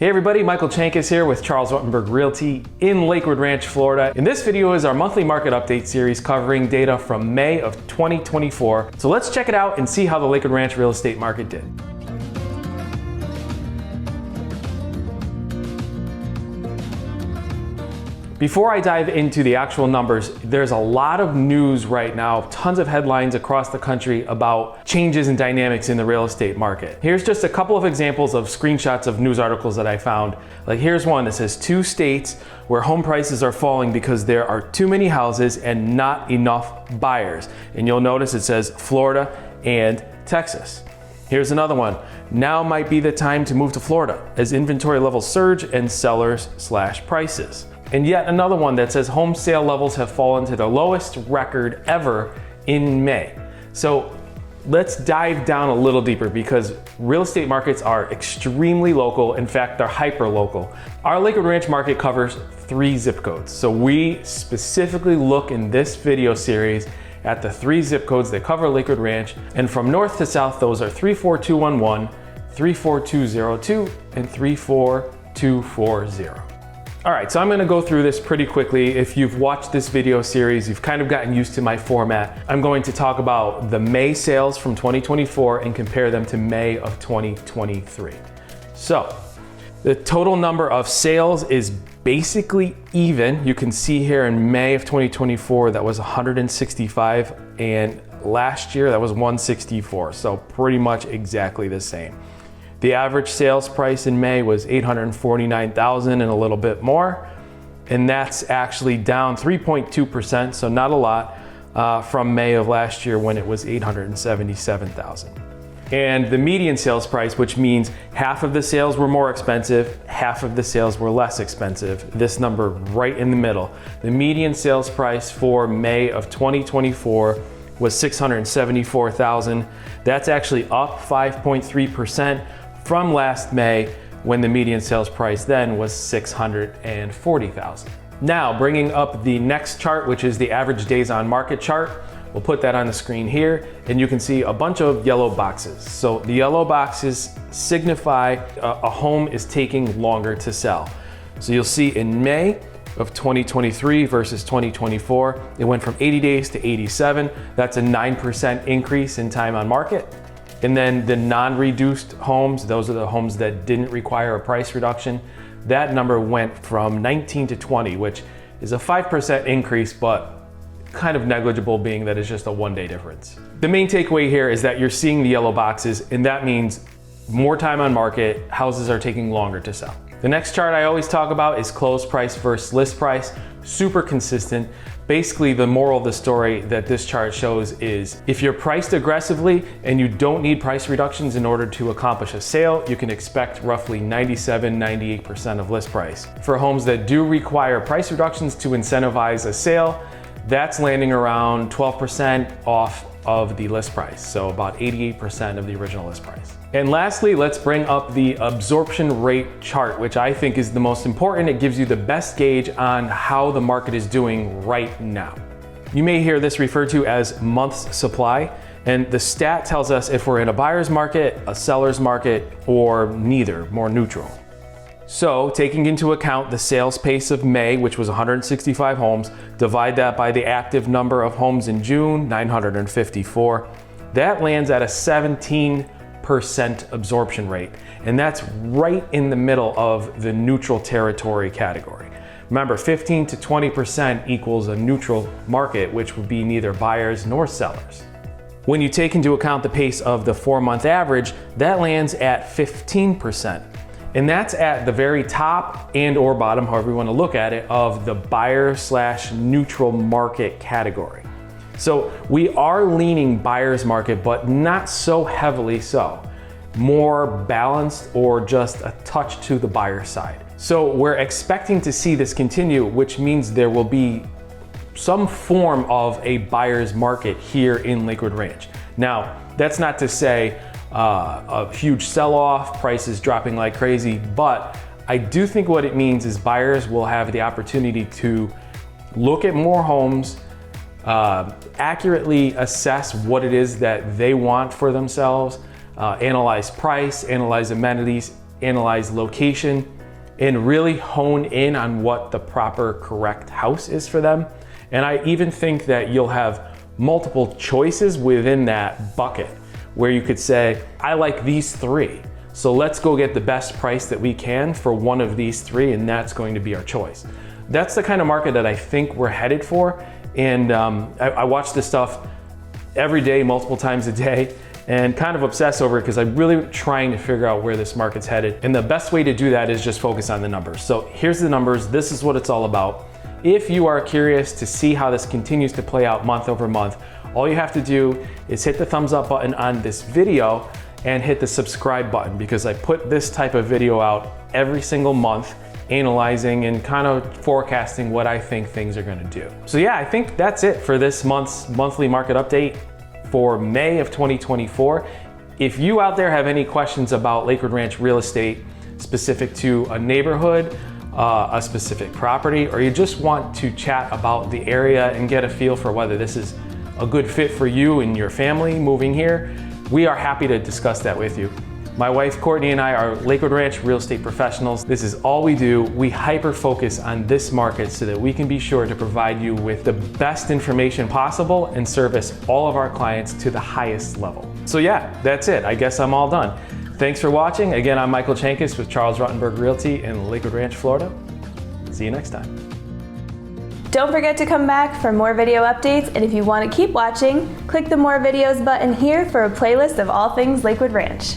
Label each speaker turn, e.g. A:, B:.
A: Hey everybody, Michael Chenkus here with Charles Wettenberg Realty in Lakewood Ranch, Florida. And this video is our monthly market update series covering data from May of 2024. So let's check it out and see how the Lakewood Ranch real estate market did. Before I dive into the actual numbers, there's a lot of news right now, tons of headlines across the country about changes and dynamics in the real estate market. Here's just a couple of examples of screenshots of news articles that I found. Like here's one that says 2 states where home prices are falling because there are too many houses and not enough buyers. And you'll notice it says Florida and Texas. Here's another one. Now might be the time to move to Florida as inventory levels surge and sellers slash prices. And yet another one that says home sale levels have fallen to the lowest record ever in May. So let's dive down a little deeper because real estate markets are extremely local. In fact, they're hyper local. Our Lakewood Ranch market covers 3 zip codes. So we specifically look in this video series at the 3 zip codes that cover Lakewood Ranch. And from north to south, those are 34211, 34202, and 34240. All right, so I'm gonna go through this pretty quickly. If you've watched this video series, you've kind of gotten used to my format. I'm going to talk about the May sales from 2024 and compare them to May of 2023. So, the total number of sales is basically even. You can see here in May of 2024, that was 165, and last year that was 164. So pretty much exactly the same. The average sales price in May was $849,000 and a little bit more. And that's actually down 3.2%, so not a lot, from May of last year when it was $877,000. And the median sales price, which means half of the sales were more expensive, half of the sales were less expensive. This number right in the middle. The median sales price for May of 2024 was $674,000. That's actually up 5.3%. from last May when the median sales price then was $640,000. Now bringing up the next chart, which is the average days on market chart. We'll put that on the screen here and you can see a bunch of yellow boxes. So the yellow boxes signify a home is taking longer to sell. So you'll see in May of 2023 versus 2024, it went from 80 days to 87. That's a 9% increase in time on market. And then the non-reduced homes, those are the homes that didn't require a price reduction. That number went from 19 to 20, which is a 5% increase, but kind of negligible being that it's just a 1-day difference. The main takeaway here is that you're seeing the yellow boxes, and that means more time on market, houses are taking longer to sell. The next chart I always talk about is closed price versus list price, super consistent. Basically, the moral of the story that this chart shows is if you're priced aggressively and you don't need price reductions in order to accomplish a sale, you can expect roughly 97-98% of list price. For homes that do require price reductions to incentivize a sale, that's landing around 12% off of the list price, so about 88% of the original list price. And lastly, let's bring up the absorption rate chart, which I think is the most important. It gives you the best gauge on how the market is doing right now. You may hear this referred to as months supply, and the stat tells us if we're in a buyer's market, a seller's market, or neither, more neutral. So taking into account the sales pace of May, which was 165 homes, divide that by the active number of homes in June, 954, that lands at a 17% absorption rate. And that's right in the middle of the neutral territory category. Remember, 15 to 20% equals a neutral market, which would be neither buyers nor sellers. When you take into account the pace of the 4-month average, that lands at 15%. And that's at the very top and or bottom, however you want to look at it, of the buyer slash neutral market category. So we are leaning buyer's market, but not so heavily so. More balanced or just a touch to the buyer side. So we're expecting to see this continue, which means there will be some form of a buyer's market here in Lakewood Ranch. Now, that's not to say a huge sell-off, prices dropping like crazy, but I do think what it means is buyers will have the opportunity to look at more homes, accurately assess what it is that they want for themselves, analyze price, analyze amenities, analyze location, and really hone in on what the proper correct house is for them. And I even think that you'll have multiple choices within that bucket where you could say, I like these three, so let's go get the best price that we can for one of these three, and that's going to be our choice. That's the kind of market that I think we're headed for. And I watch this stuff every day, multiple times a day, and kind of obsess over it because I'm really trying to figure out where this market's headed. And the best way to do that is just focus on the numbers. So here's the numbers. This is what it's all about. If you are curious to see how this continues to play out month over month, all you have to do is hit the thumbs up button on this video and hit the subscribe button, because I put this type of video out every single month, analyzing and kind of forecasting what I think things are gonna do. So yeah, I think that's it for this month's monthly market update for May of 2024. If you out there have any questions about Lakewood Ranch real estate specific to a neighborhood, a specific property, or you just want to chat about the area and get a feel for whether this is a good fit for you and your family moving here, we are happy to discuss that with you. My wife Courtney and I are Lakewood Ranch real estate professionals. This is all we do. We hyper focus on this market so that we can be sure to provide you with the best information possible and service all of our clients to the highest level. So yeah, that's it. I guess I'm all done. Thanks for watching. Again, I'm Michael Chenkus with Charles Rottenberg Realty in Lakewood Ranch, Florida. See you next time.
B: Don't forget to come back for more video updates, and if you want to keep watching, click the More Videos button here for a playlist of all things Lakewood Ranch.